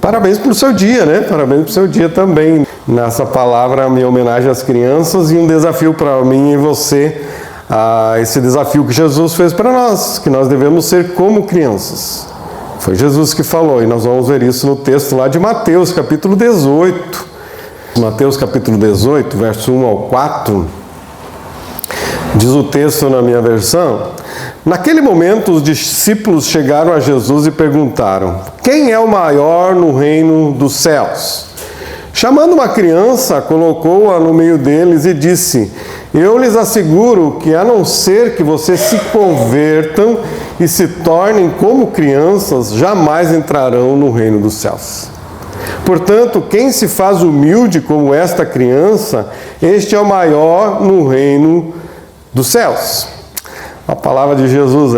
Parabéns pelo seu dia, né? Parabéns pelo seu dia também. Nessa palavra, minha homenagem às crianças e um desafio para mim e você, esse desafio que Jesus fez para nós, que nós devemos ser como crianças. Foi Jesus que falou, e nós vamos ver isso no texto lá de Mateus, capítulo 18. Mateus, capítulo 18, verso 1 ao 4, diz o texto na minha versão: naquele momento, os discípulos chegaram a Jesus e perguntaram: quem é o maior no reino dos céus? Chamando uma criança, colocou-a no meio deles e disse: eu lhes asseguro que, a não ser que vocês se convertam e se tornem como crianças, jamais entrarão no reino dos céus. Portanto, quem se faz humilde como esta criança, este é o maior no reino dos céus. A palavra de Jesus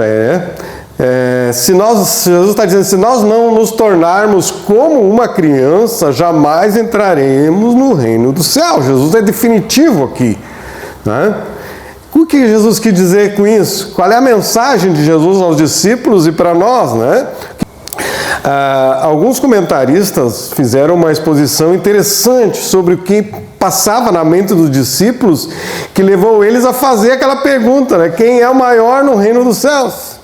Jesus está dizendo, se nós não nos tornarmos como uma criança, jamais entraremos no reino do céu. Jesus é definitivo aqui, né? O que Jesus quis dizer com isso? Qual é a mensagem de Jesus aos discípulos e para nós, né? Alguns comentaristas fizeram uma exposição interessante sobre o que passava na mente dos discípulos, que levou eles a fazer aquela pergunta, né? Quem é o maior no reino dos céus?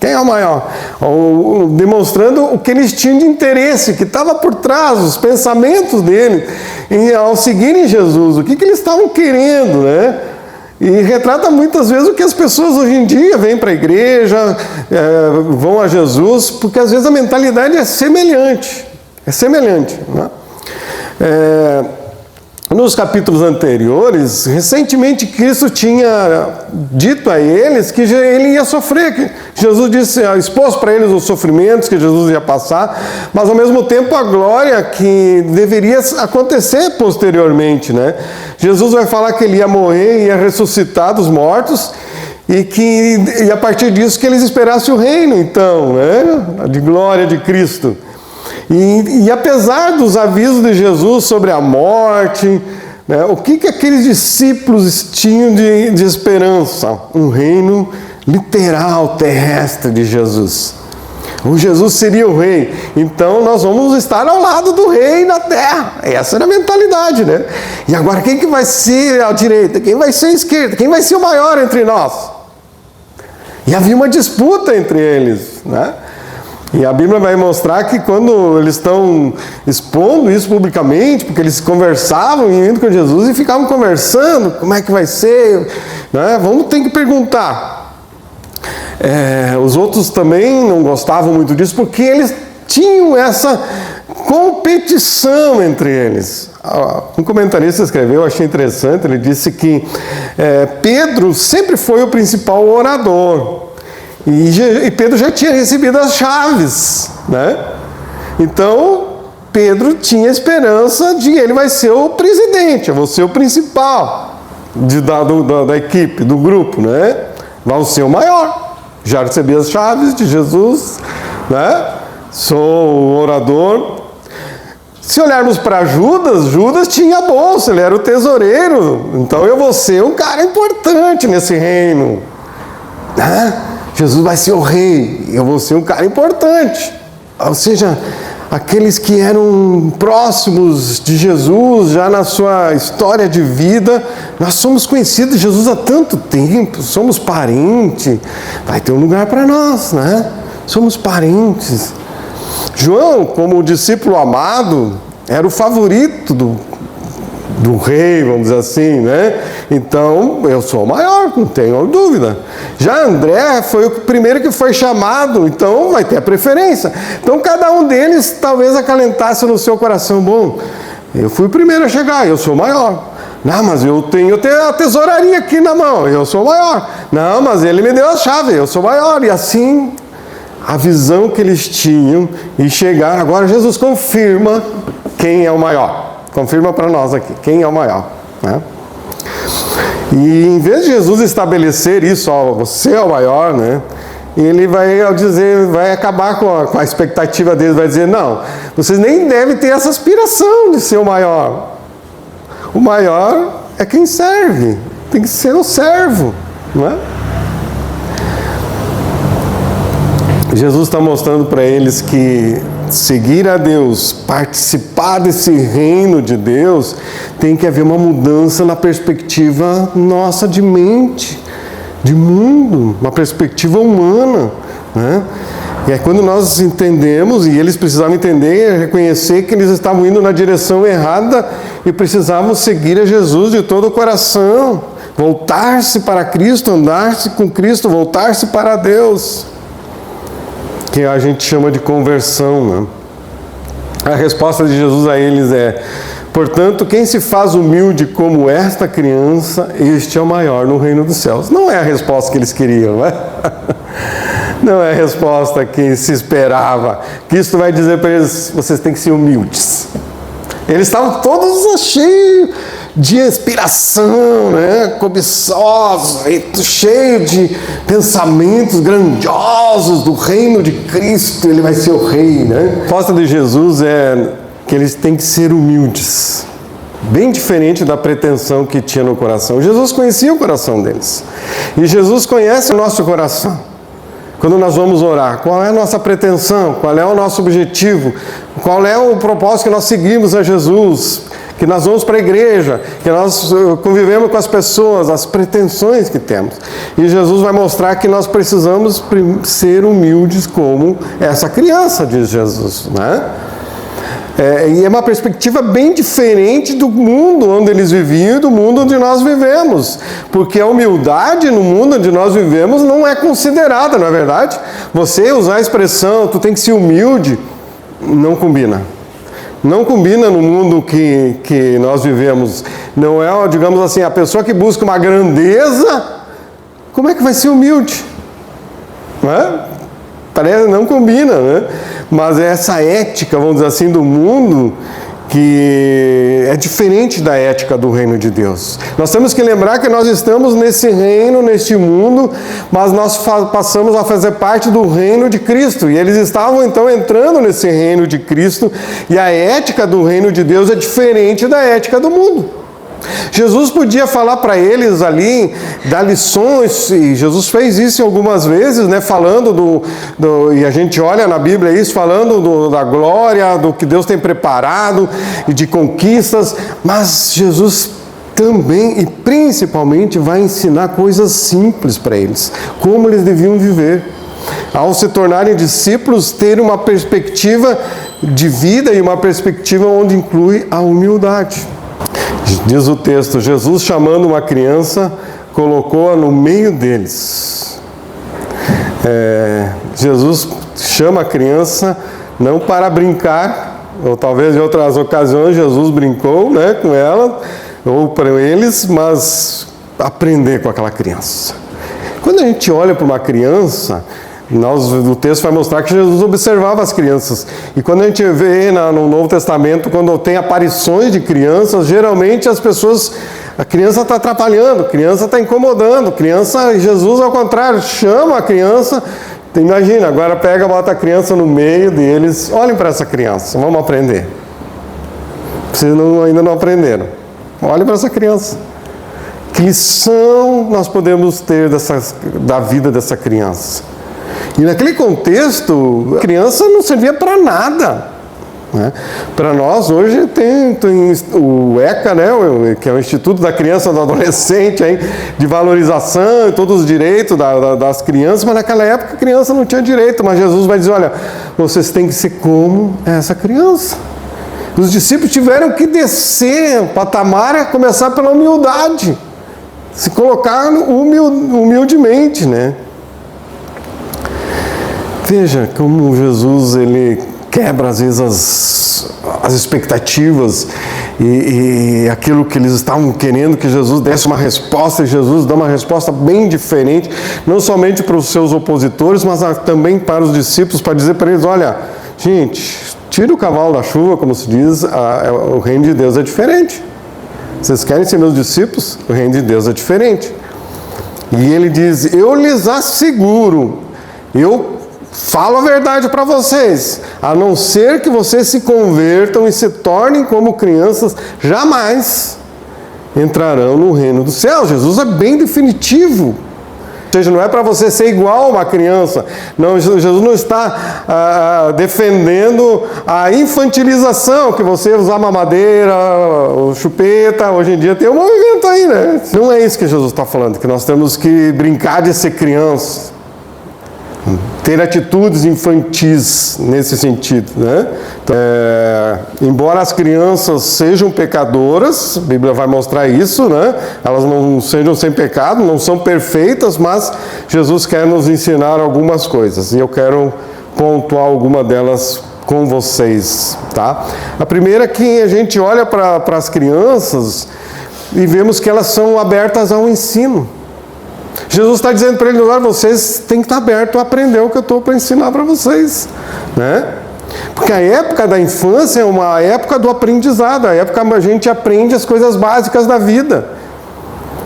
Quem é o maior? Demonstrando o que eles tinham de interesse, que estava por trás, os pensamentos deles, ao seguirem Jesus, o que eles estavam querendo, né? E retrata muitas vezes o que as pessoas hoje em dia vêm para a igreja, vão a Jesus, porque às vezes a mentalidade é semelhante. Né? Nos capítulos anteriores, recentemente Cristo tinha dito a eles que ele ia sofrer, que Jesus disse, expôs para eles os sofrimentos que Jesus ia passar, mas ao mesmo tempo a glória que deveria acontecer posteriormente, né? Jesus vai falar que ele ia morrer, ia ressuscitar dos mortos, e a partir disso que eles esperassem o reino, então, né? De glória de Cristo. E apesar dos avisos de Jesus sobre a morte, né, o que aqueles discípulos tinham de esperança? Um reino literal, terrestre de Jesus. O Jesus seria o rei. Então nós vamos estar ao lado do rei na terra. Essa era a mentalidade, né? E agora quem que vai ser à direita? Quem vai ser à esquerda? Quem vai ser o maior entre nós? E havia uma disputa entre eles, né? E a Bíblia vai mostrar que quando eles estão expondo isso publicamente, porque eles conversavam indo com Jesus e ficavam conversando, como é que vai ser, né? Vamos ter que perguntar. Os outros também não gostavam muito disso, porque eles tinham essa competição entre eles. Um comentarista escreveu, eu achei interessante, ele disse que Pedro sempre foi o principal orador. E Pedro já tinha recebido as chaves, né? Então, Pedro tinha esperança de ele vai ser o presidente, eu vou ser o principal da equipe, do grupo, né? Vai ser o maior. Já recebi as chaves de Jesus, né? Sou o orador. Se olharmos para Judas tinha a bolsa, ele era o tesoureiro. Então, eu vou ser um cara importante nesse reino, né? Jesus vai ser o rei, eu vou ser um cara importante. Ou seja, aqueles que eram próximos de Jesus, já na sua história de vida, nós somos conhecidos de Jesus há tanto tempo, somos parentes, vai ter um lugar para nós, né? Somos parentes. João, como discípulo amado, era o favorito do rei, vamos dizer assim, né? Então, eu sou o maior, não tenho dúvida. Já André foi o primeiro que foi chamado, então vai ter a preferência. Então, cada um deles talvez acalentasse no seu coração, bom, eu fui o primeiro a chegar, eu sou o maior. Não, mas eu tenho a tesouraria aqui na mão, eu sou o maior. Não, mas ele me deu a chave, eu sou o maior. E assim, a visão que eles tinham e chegar, agora Jesus confirma quem é o maior. Confirma para nós aqui, quem é o maior, né? E em vez de Jesus estabelecer isso, ó, você é o maior, né? Ele vai acabar com a expectativa deles, vai dizer, não, vocês nem devem ter essa aspiração de ser o maior. O maior é quem serve, tem que ser o servo, não é? Jesus está mostrando para eles que seguir a Deus, participar desse reino de Deus, tem que haver uma mudança na perspectiva nossa de mente, de mundo, uma perspectiva humana, né? E aí quando nós entendemos, e eles precisavam entender, reconhecer que eles estavam indo na direção errada e precisavam seguir a Jesus de todo o coração, voltar-se para Cristo, andar-se com Cristo, voltar-se para Deus, que a gente chama de conversão, né? A resposta de Jesus a eles é: portanto, quem se faz humilde como esta criança, este é o maior no reino dos céus. Não é a resposta que eles queriam, né? Não é a resposta que se esperava. Cristo vai dizer para eles: vocês têm que ser humildes. Eles estavam todos cheios de inspiração, né? Cobiçosos, cheios de pensamentos grandiosos do reino de Cristo. Ele vai ser o rei, né? A resposta de Jesus é que eles têm que ser humildes. Bem diferente da pretensão que tinha no coração. Jesus conhecia o coração deles. E Jesus conhece o nosso coração. Quando nós vamos orar, qual é a nossa pretensão? Qual é o nosso objetivo? Qual é o propósito que nós seguimos a Jesus? Que nós vamos para a igreja, que nós convivemos com as pessoas, as pretensões que temos. E Jesus vai mostrar que nós precisamos ser humildes como essa criança, diz Jesus, né? E é uma perspectiva bem diferente do mundo onde eles viviam e do mundo onde nós vivemos. Porque a humildade no mundo onde nós vivemos não é considerada, não é verdade? Você usar a expressão, tu tem que ser humilde, não combina. Não combina no mundo que nós vivemos. Não é, digamos assim, a pessoa que busca uma grandeza, como é que vai ser humilde? Não é? Parece, não combina, né? Mas essa ética, vamos dizer assim, do mundo, que é diferente da ética do reino de Deus. Nós temos que lembrar que nós estamos nesse reino, neste mundo, mas nós passamos a fazer parte do reino de Cristo. E eles estavam então entrando nesse reino de Cristo, e a ética do reino de Deus é diferente da ética do mundo. Jesus podia falar para eles ali, dar lições, e Jesus fez isso algumas vezes, né, falando e a gente olha na Bíblia isso, falando da glória, do que Deus tem preparado, e de conquistas, mas Jesus também e principalmente vai ensinar coisas simples para eles, como eles deviam viver. Ao se tornarem discípulos, ter uma perspectiva de vida e uma perspectiva onde inclui a humildade. Diz o texto: Jesus, chamando uma criança, colocou-a no meio deles. Jesus chama a criança não para brincar, ou talvez em outras ocasiões Jesus brincou, né, com ela, ou para eles, mas aprender com aquela criança. Quando a gente olha para uma criança, o texto vai mostrar que Jesus observava as crianças. E quando a gente vê no Novo Testamento, quando tem aparições de crianças, geralmente a criança está atrapalhando, a criança está incomodando, Jesus ao contrário, chama a criança. Imagina, agora bota a criança no meio deles, olhem para essa criança, vamos aprender. Vocês ainda não aprenderam. Olhem para essa criança. Que lição nós podemos ter da vida dessa criança? E naquele contexto, a criança não servia para nada, né? Para nós, hoje, tem o ECA, né? Que é o Instituto da Criança e do Adolescente, hein? De valorização e todos os direitos das crianças, mas naquela época a criança não tinha direito. Mas Jesus vai dizer: olha, vocês têm que ser como essa criança. Os discípulos tiveram que descer o patamar e começar pela humildade, se colocar humildemente, né? Veja como Jesus, ele quebra às vezes as expectativas e aquilo que eles estavam querendo que Jesus desse uma resposta, e Jesus dá uma resposta bem diferente, não somente para os seus opositores, mas também para os discípulos, para dizer para eles: olha, gente, tira o cavalo da chuva, como se diz, o reino de Deus é diferente. Vocês querem ser meus discípulos? O reino de Deus é diferente. E ele diz: eu lhes asseguro, eu falo a verdade para vocês, a não ser que vocês se convertam e se tornem como crianças, jamais entrarão no reino dos céus. Jesus é bem definitivo. seja, não é para você ser igual a uma criança. Não, Jesus não está defendendo a infantilização, que você usar mamadeira, o chupeta, hoje em dia tem um movimento aí, né? Não é isso que Jesus está falando, que nós temos que brincar de ser criança, ter atitudes infantis nesse sentido, né? Então, embora as crianças sejam pecadoras, a Bíblia vai mostrar isso, né? Elas não sejam sem pecado, não são perfeitas, mas Jesus quer nos ensinar algumas coisas, e eu quero pontuar alguma delas com vocês, tá? A primeira é que a gente olha para as crianças e vemos que elas são abertas ao ensino. Jesus está dizendo para eles: olha, vocês têm que estar abertos a aprender o que eu estou para ensinar para vocês, né? Porque a época da infância é uma época do aprendizado, a época que a gente aprende as coisas básicas da vida.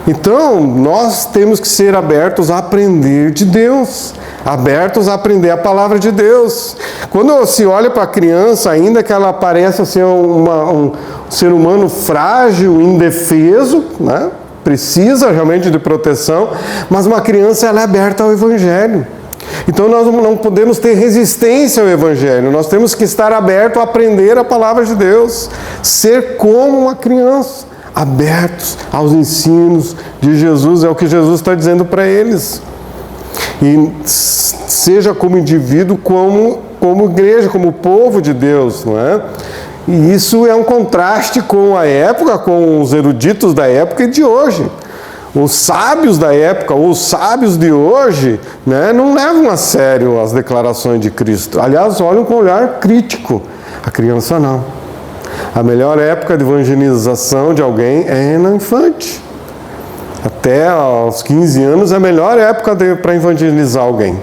Então, nós temos que ser abertos a aprender de Deus, abertos a aprender a palavra de Deus. Quando se olha para a criança, ainda que ela pareça ser um ser humano frágil, indefeso, né? Precisa realmente de proteção, mas uma criança, ela é aberta ao Evangelho. Então nós não podemos ter resistência ao Evangelho, nós temos que estar abertos a aprender a palavra de Deus, ser como uma criança, abertos aos ensinos de Jesus, é o que Jesus está dizendo para eles. E seja como indivíduo, como igreja, como povo de Deus, não é? E isso é um contraste com a época, com os eruditos da época e de hoje. Os sábios da época, ou os sábios de hoje, né, não levam a sério as declarações de Cristo. Aliás, olham com um olhar crítico. A criança não. A melhor época de evangelização de alguém é na infante. Até aos 15 anos é a melhor época para evangelizar alguém.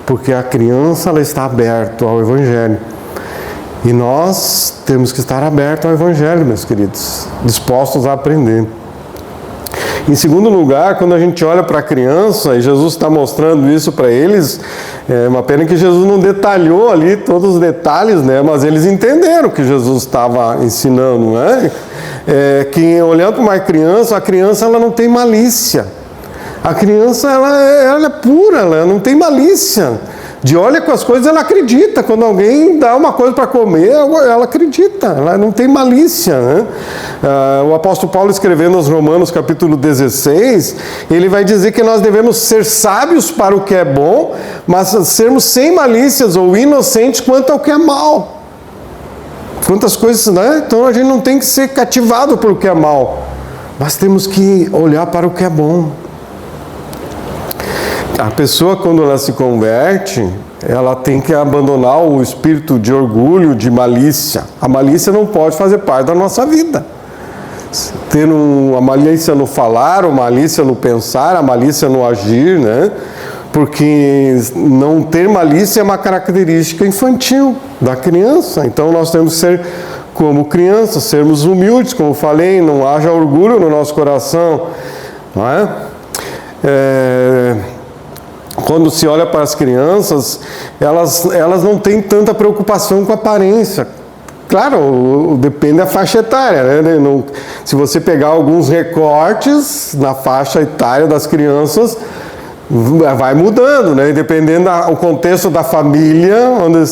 Porque a criança, ela está aberta ao Evangelho. E nós temos que estar abertos ao Evangelho, meus queridos, dispostos a aprender. Em segundo lugar, quando a gente olha para a criança, e Jesus está mostrando isso para eles, é uma pena que Jesus não detalhou ali todos os detalhes, né? Mas eles entenderam o que Jesus estava ensinando, né? Que olhando para uma criança, a criança, ela não tem malícia. A criança, ela é pura, ela não tem malícia. De olha com as coisas, ela acredita. Quando alguém dá uma coisa para comer, ela acredita, ela não tem malícia, né? O apóstolo Paulo, escrevendo aos Romanos, capítulo 16, ele vai dizer que nós devemos ser sábios para o que é bom, mas sermos sem malícias ou inocentes quanto ao que é mal. Quantas coisas, né? Então a gente não tem que ser cativado pelo que é mal, mas temos que olhar para o que é bom. A pessoa, quando ela se converte, ela tem que abandonar o espírito de orgulho, de malícia. A malícia não pode fazer parte da nossa vida. Ter a malícia no falar, a malícia no pensar, a malícia no agir, né? Porque não ter malícia é uma característica infantil da criança. Então nós temos que ser como crianças, sermos humildes, como falei, não haja orgulho no nosso coração, não é? Quando se olha para as crianças, elas não têm tanta preocupação com a aparência. Claro, depende da faixa etária, né? Se você pegar alguns recortes na faixa etária das crianças, vai mudando, né? Dependendo do contexto da família, onde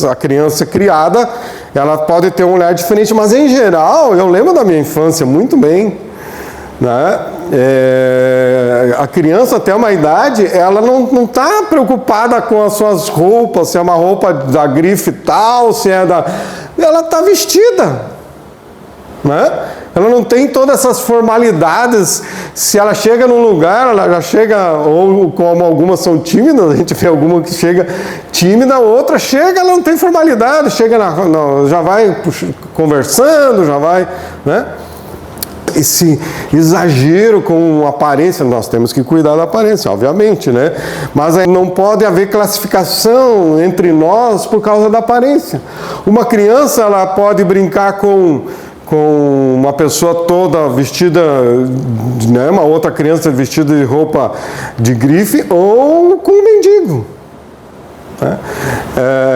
a criança é criada, ela pode ter um olhar diferente. Mas, em geral, eu lembro da minha infância muito bem, né? A criança, até uma idade, ela não está preocupada com as suas roupas, se é uma roupa da grife tal, se é da... Ela está vestida, né? Ela não tem todas essas formalidades. Se ela chega num lugar, ela já chega, ou como algumas são tímidas, a gente vê alguma que chega tímida, outra chega, ela não tem formalidade, chega já vai conversando, já vai, né? Esse exagero com a aparência, nós temos que cuidar da aparência, obviamente, né? Mas aí não pode haver classificação entre nós por causa da aparência. Uma criança, ela pode brincar com uma pessoa toda vestida, né? Uma outra criança vestida de roupa de grife, ou com um mendigo.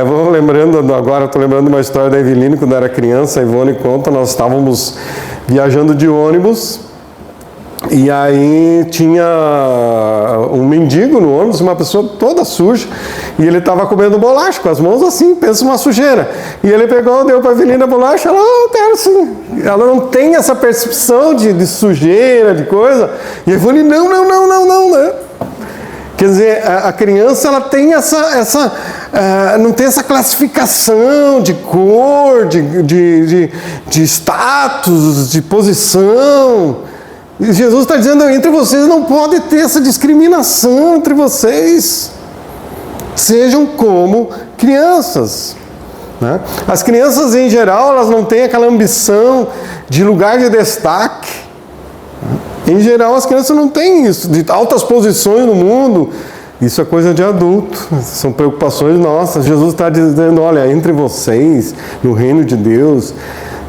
Vou lembrando agora, estou lembrando uma história da Eveline, quando era criança. A Ivone conta, nós estávamos viajando de ônibus E aí tinha um mendigo no ônibus, uma pessoa toda suja, e ele estava comendo bolacha com as mãos assim, pensa uma sujeira. E ele pegou, deu para a Evelina a bolacha, ela, quero sim. Ela não tem essa percepção de sujeira, de coisa. E a Evelina, não, né? Quer dizer, a criança ela tem não tem essa classificação de cor, de status, de posição. E Jesus está dizendo, entre vocês não pode ter essa discriminação entre vocês. Sejam como crianças. Né? As crianças, em geral, elas não têm aquela ambição de lugar de destaque. Em geral, as crianças não têm isso, de altas posições no mundo. Isso é coisa de adulto, são preocupações nossas. Jesus está dizendo, olha, entre vocês, no reino de Deus,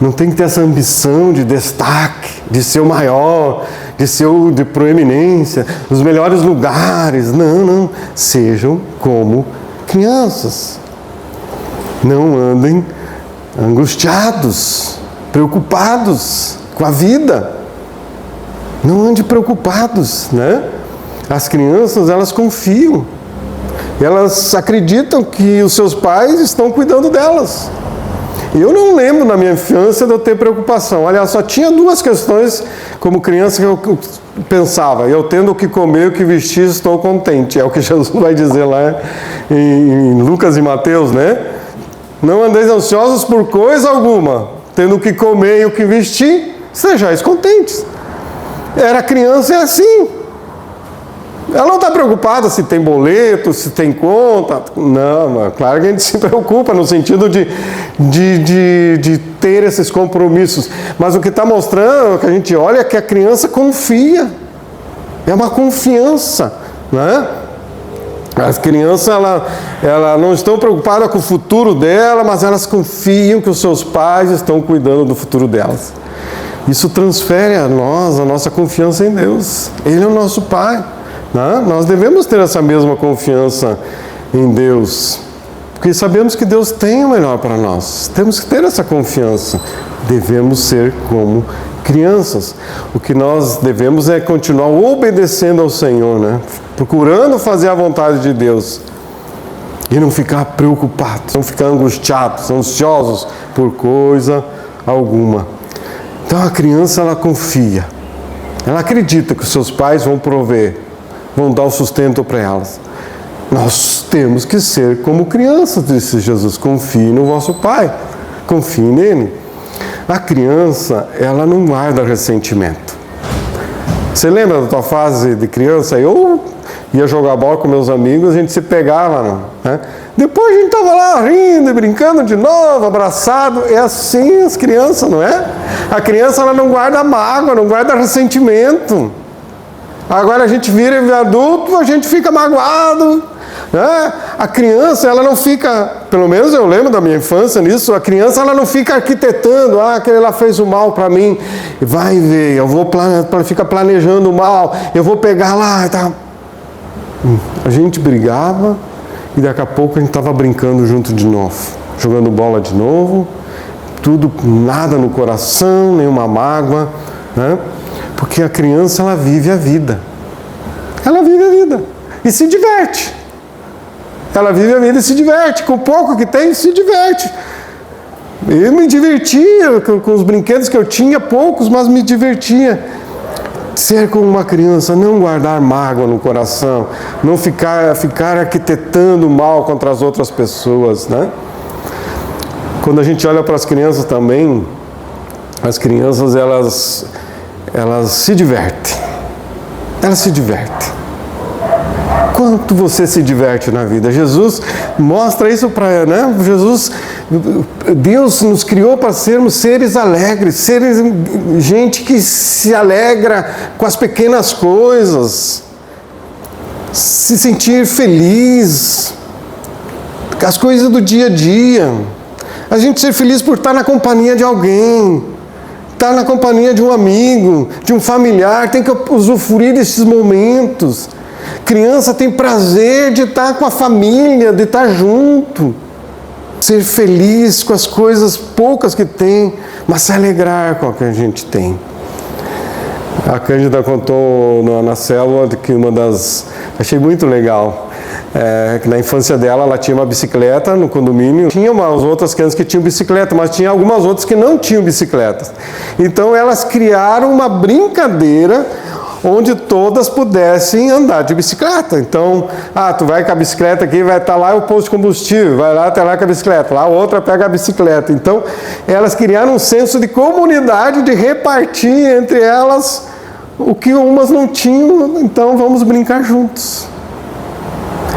não tem que ter essa ambição de destaque, de ser o maior, de ser de proeminência, os melhores lugares. Não. Sejam como crianças. Não andem angustiados, preocupados com a vida. Não ande preocupados, né? As crianças, elas confiam. Elas acreditam que os seus pais estão cuidando delas. Eu não lembro na minha infância de eu ter preocupação. Aliás, só tinha duas questões como criança que eu pensava. Eu tendo o que comer e o que vestir, estou contente. É o que Jesus vai dizer lá em Lucas e Mateus, né? Não andeis ansiosos por coisa alguma. Tendo o que comer e o que vestir, sejais contentes. Era criança é assim. Ela não está preocupada se tem boleto, se tem conta. Não, claro que a gente se preocupa no sentido de ter esses compromissos. Mas o que está mostrando, o que a gente olha, é que a criança confia. É uma confiança, né? As crianças, elas não estão preocupadas com o futuro dela, mas elas confiam que os seus pais estão cuidando do futuro delas. Isso transfere a nós a nossa confiança em Deus. Ele é o nosso Pai. Né? Nós devemos ter essa mesma confiança em Deus, porque sabemos que Deus tem o melhor para nós. Temos que ter essa confiança. Devemos ser como crianças. O que nós devemos é continuar obedecendo ao Senhor, né? Procurando fazer a vontade de Deus e não ficar preocupados, não ficar angustiados, ansiosos por coisa alguma. Então a criança, ela confia, ela acredita que os seus pais vão prover, vão dar o sustento para elas. Nós temos que ser como crianças, disse Jesus. Confie no vosso Pai, confie nele. A criança, ela não guarda ressentimento. Você lembra da tua fase de criança? Eu ia jogar bola com meus amigos, a gente se pegava, né? Depois a gente estava lá rindo e brincando de novo, abraçado. É assim as crianças, não é? A criança, ela não guarda mágoa, não guarda ressentimento. Agora a gente vira adulto, a gente fica magoado, né? A criança, ela não fica, pelo menos eu lembro da minha infância nisso, a criança, ela não fica arquitetando, aquele lá fez o mal para mim, vai ver, eu vou ficar planejando o mal, eu vou pegar lá e tal. A gente brigava e daqui a pouco a gente estava brincando junto de novo, jogando bola de novo, tudo, nada no coração, nenhuma mágoa, né? Porque a criança, ela vive a vida. Ela vive a vida e se diverte. Ela vive a vida e se diverte. Com o pouco que tem, se diverte. Eu me divertia com os brinquedos que eu tinha, poucos, mas me divertia. Ser como uma criança, não guardar mágoa no coração, não ficar arquitetando mal contra as outras pessoas, né? Quando a gente olha para as crianças também, as crianças, elas se divertem. Elas se divertem. Quanto você se diverte na vida? Jesus mostra isso para, né? Deus nos criou para sermos seres alegres, gente que se alegra com as pequenas coisas, se sentir feliz, com as coisas do dia a dia. A gente ser feliz por estar na companhia de alguém, estar na companhia de um amigo, de um familiar, tem que usufruir desses momentos. Criança tem prazer de estar com a família, de estar junto, ser feliz com as coisas poucas que tem, mas se alegrar com o que a gente tem. A Cândida contou na célula que achei muito legal, que na infância dela ela tinha uma bicicleta no condomínio. Tinha umas outras crianças que tinham bicicleta, mas tinha algumas outras que não tinham bicicletas. Então elas criaram uma brincadeira onde todas pudessem andar de bicicleta. Então, tu vai com a bicicleta aqui, vai estar lá o posto de combustível, vai lá, tá lá com a bicicleta, lá a outra pega a bicicleta. Então, elas criaram um senso de comunidade, de repartir entre elas o que umas não tinham, então vamos brincar juntos.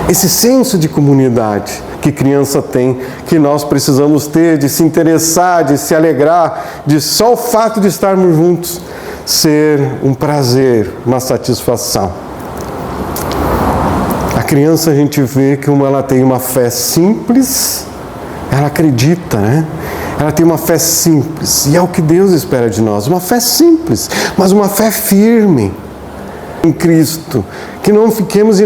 Esse senso de comunidade que criança tem, que nós precisamos ter, de se interessar, de se alegrar, de só o fato de estarmos juntos ser um prazer, uma satisfação. A criança, a gente vê que como ela tem uma fé simples, ela acredita, né? Ela tem uma fé simples, e é o que Deus espera de nós, uma fé simples, mas uma fé firme em Cristo, que não fiquemos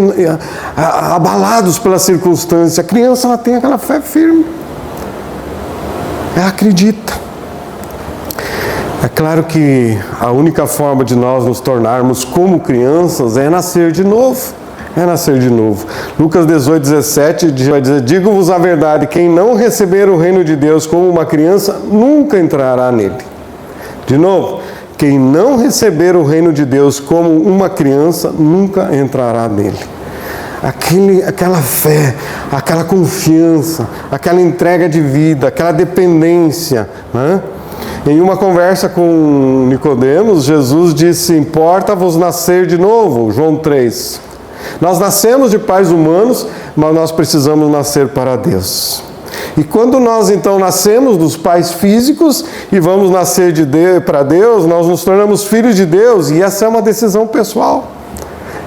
abalados pela circunstância. A criança, ela tem aquela fé firme, ela acredita. É claro que a única forma de nós nos tornarmos como crianças é nascer de novo. É nascer de novo. Lucas 18:17 vai dizer: digo-vos a verdade, quem não receber o reino de Deus como uma criança, nunca entrará nele. De novo, quem não receber o reino de Deus como uma criança, nunca entrará nele. Aquela fé, aquela confiança, aquela entrega de vida, aquela dependência, né? Em uma conversa com Nicodemos, Jesus disse: importa-vos nascer de novo, João 3. Nós nascemos de pais humanos, mas nós precisamos nascer para Deus. E quando nós então nascemos dos pais físicos e vamos nascer para Deus, nós nos tornamos filhos de Deus, e essa é uma decisão pessoal.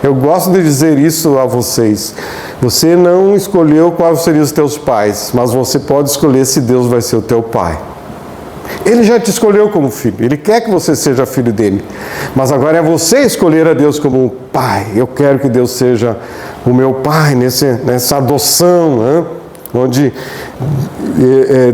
Eu gosto de dizer isso a vocês. Você não escolheu quais seriam os teus pais, mas você pode escolher se Deus vai ser o teu pai. Ele já te escolheu como filho, Ele quer que você seja filho dele, mas agora é você escolher a Deus como pai. Eu quero que Deus seja o meu pai nessa adoção, né? Onde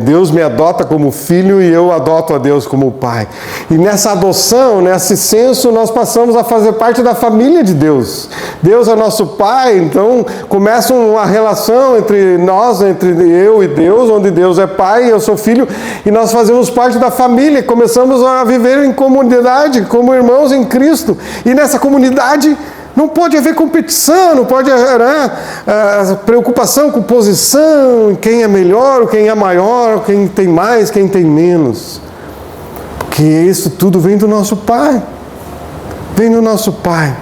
Deus me adota como filho e eu adoto a Deus como pai. E nessa adoção, nesse senso, nós passamos a fazer parte da família de Deus. Deus é nosso pai, então começa uma relação entre nós, entre eu e Deus, onde Deus é pai e eu sou filho, e nós fazemos parte da família, começamos a viver em comunidade, como irmãos em Cristo. E nessa comunidade não pode haver competição, não pode haver preocupação com posição, quem é melhor, quem é maior, quem tem mais, quem tem menos. Porque isso tudo vem do nosso Pai. Vem do nosso Pai.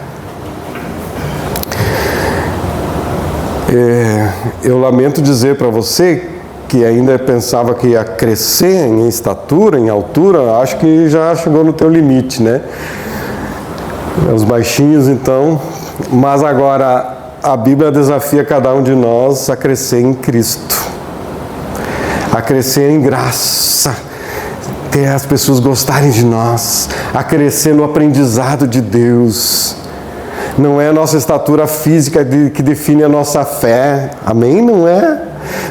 Eu lamento dizer para você que ainda pensava que ia crescer em estatura, em altura, acho que já chegou no teu limite, né? Os baixinhos, então. Mas agora a Bíblia desafia cada um de nós a crescer em Cristo, a crescer em graça, ter as pessoas gostarem de nós, a crescer no aprendizado de Deus. Não é a nossa estatura física que define a nossa fé, amém? Não é.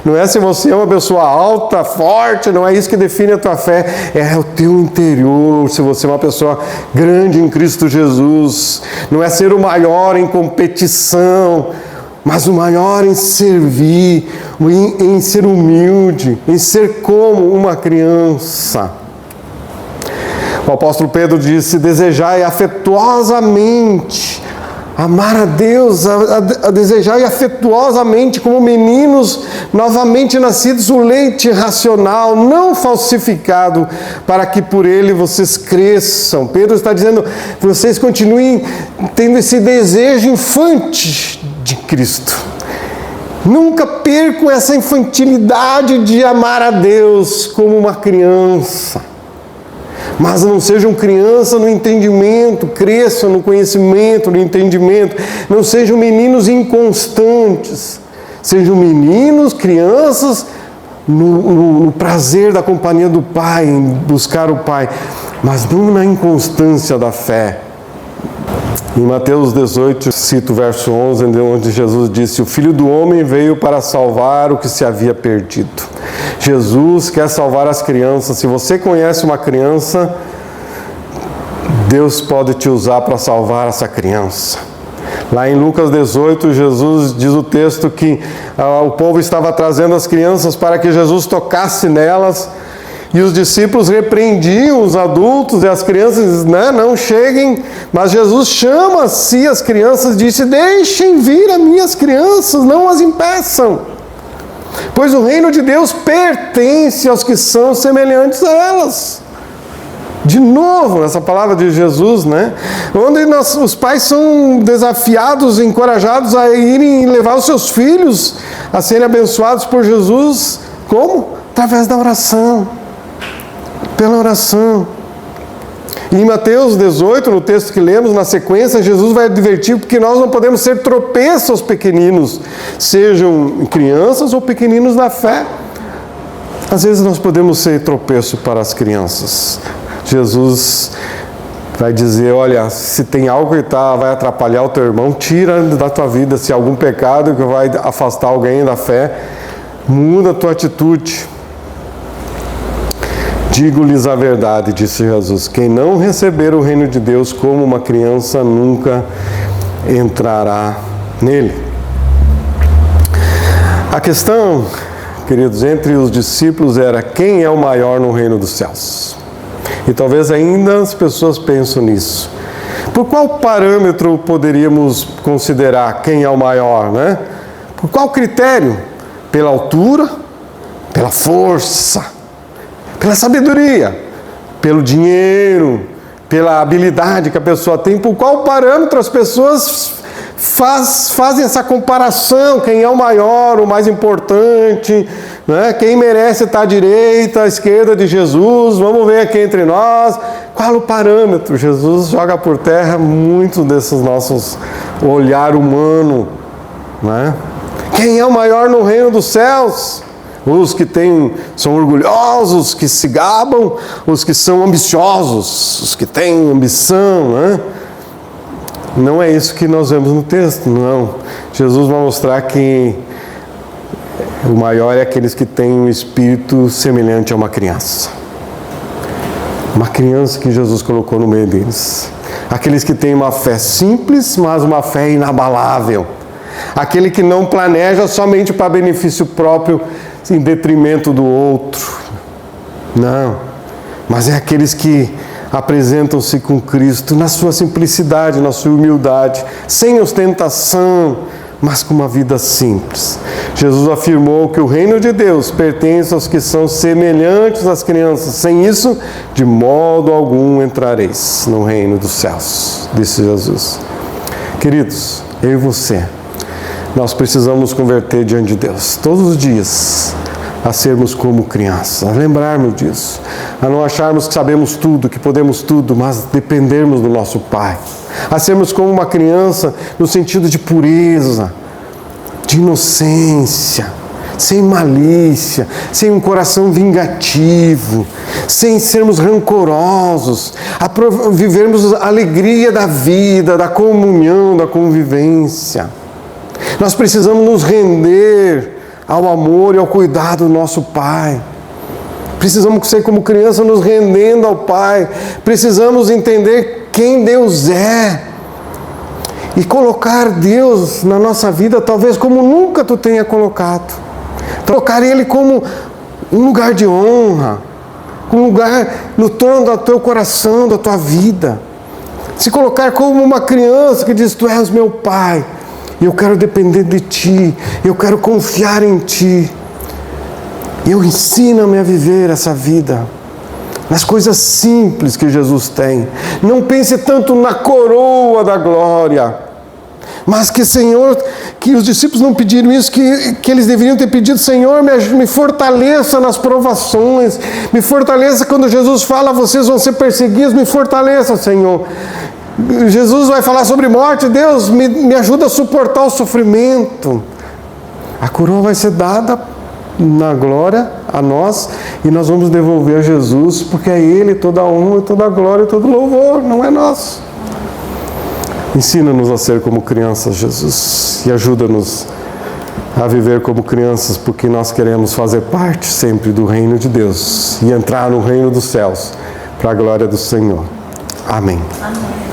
Não é se você é uma pessoa alta, forte, não é isso que define a tua fé, é o teu interior, se você é uma pessoa grande em Cristo Jesus. Não é ser o maior em competição, mas o maior em servir, em ser humilde, em ser como uma criança. O apóstolo Pedro disse: desejai afetuosamente amar a Deus, a desejar afetuosamente como meninos novamente nascidos, o leite racional, não falsificado, para que por ele vocês cresçam. Pedro está dizendo que vocês continuem tendo esse desejo infante de Cristo. Nunca percam essa infantilidade de amar a Deus como uma criança. Mas não sejam crianças no entendimento, cresçam no conhecimento, no entendimento. Não sejam meninos inconstantes. Sejam meninos, crianças, no prazer da companhia do Pai, em buscar o Pai. Mas não na inconstância da fé. Em Mateus 18, cito o verso 11, onde Jesus disse: o Filho do Homem veio para salvar o que se havia perdido. Jesus quer salvar as crianças. Se você conhece uma criança, Deus pode te usar para salvar essa criança. Lá em Lucas 18, Jesus diz o texto que o povo estava trazendo as crianças para que Jesus tocasse nelas, e os discípulos repreendiam os adultos e as crianças, não cheguem, mas Jesus chama a si as crianças e disse: deixem vir as minhas crianças, não as impeçam, pois o reino de Deus pertence aos que são semelhantes a elas. De novo, essa palavra de Jesus, onde os pais são desafiados, encorajados a irem levar os seus filhos a serem abençoados por Jesus. Como? Através da oração. Pela oração. E em Mateus 18, no texto que lemos na sequência, Jesus vai advertir porque nós não podemos ser tropeço aos pequeninos, sejam crianças ou pequeninos na fé. Às vezes nós podemos ser tropeço para as crianças. Jesus vai dizer: olha, se tem algo que vai atrapalhar o teu irmão, tira da tua vida. Se há algum pecado que vai afastar alguém da fé, muda a tua atitude. Digo-lhes a verdade, disse Jesus, quem não receber o reino de Deus como uma criança nunca entrará nele. A questão, queridos, entre os discípulos era: quem é o maior no reino dos céus? E talvez ainda as pessoas pensam nisso. Por qual parâmetro poderíamos considerar quem é o maior, Por qual critério? Pela altura? Pela força? Pela sabedoria? Pelo dinheiro? Pela habilidade que a pessoa tem? Por qual parâmetro as pessoas fazem essa comparação? Quem é o maior, o mais importante? Quem merece estar à direita, à esquerda de Jesus? Vamos ver aqui entre nós. Qual o parâmetro? Jesus joga por terra muito desses nossos olhar humano. Quem é o maior no reino dos céus? Os que são orgulhosos, que se gabam, os que são ambiciosos, os que têm ambição, Não é isso que nós vemos no texto, não. Jesus vai mostrar que o maior é aqueles que têm um espírito semelhante a uma criança. Uma criança que Jesus colocou no meio deles. Aqueles que têm uma fé simples, mas uma fé inabalável. Aquele que não planeja somente para benefício próprio, em detrimento do outro. Não. Mas é aqueles que apresentam-se com Cristo na sua simplicidade, na sua humildade, sem ostentação, mas com uma vida simples. Jesus afirmou que o reino de Deus pertence aos que são semelhantes às crianças. Sem isso, de modo algum entrareis no reino dos céus, disse Jesus. Queridos, eu e você, nós precisamos nos converter diante de Deus todos os dias, a sermos como crianças, a lembrarmos disso, a não acharmos que sabemos tudo, que podemos tudo, mas dependermos do nosso Pai, a sermos como uma criança no sentido de pureza, de inocência, sem malícia, sem um coração vingativo, sem sermos rancorosos, a vivermos a alegria da vida, da comunhão, da convivência. Nós precisamos nos render ao amor e ao cuidado do nosso Pai. Precisamos ser como criança nos rendendo ao Pai. Precisamos entender quem Deus é. E colocar Deus na nossa vida talvez como nunca tu tenha colocado. Colocar Ele como um lugar de honra. Um lugar no torno do teu coração, da tua vida. Se colocar como uma criança que diz: tu és meu Pai. Eu quero depender de Ti, eu quero confiar em Ti. Ensina-me a viver essa vida, nas coisas simples que Jesus tem. Não pense tanto na coroa da glória, mas que, Senhor, que os discípulos não pediram isso, que eles deveriam ter pedido: Senhor, me fortaleça nas provações, me fortaleça quando Jesus fala: vocês vão ser perseguidos, me fortaleça, Senhor. Jesus vai falar sobre morte: Deus, me ajuda a suportar o sofrimento. A coroa vai ser dada na glória a nós, e nós vamos devolver a Jesus, porque é Ele toda a honra, toda a glória e todo o louvor, não é nosso. Ensina-nos a ser como crianças, Jesus, e ajuda-nos a viver como crianças, porque nós queremos fazer parte sempre do reino de Deus e entrar no reino dos céus, para a glória do Senhor. Amém. Amém.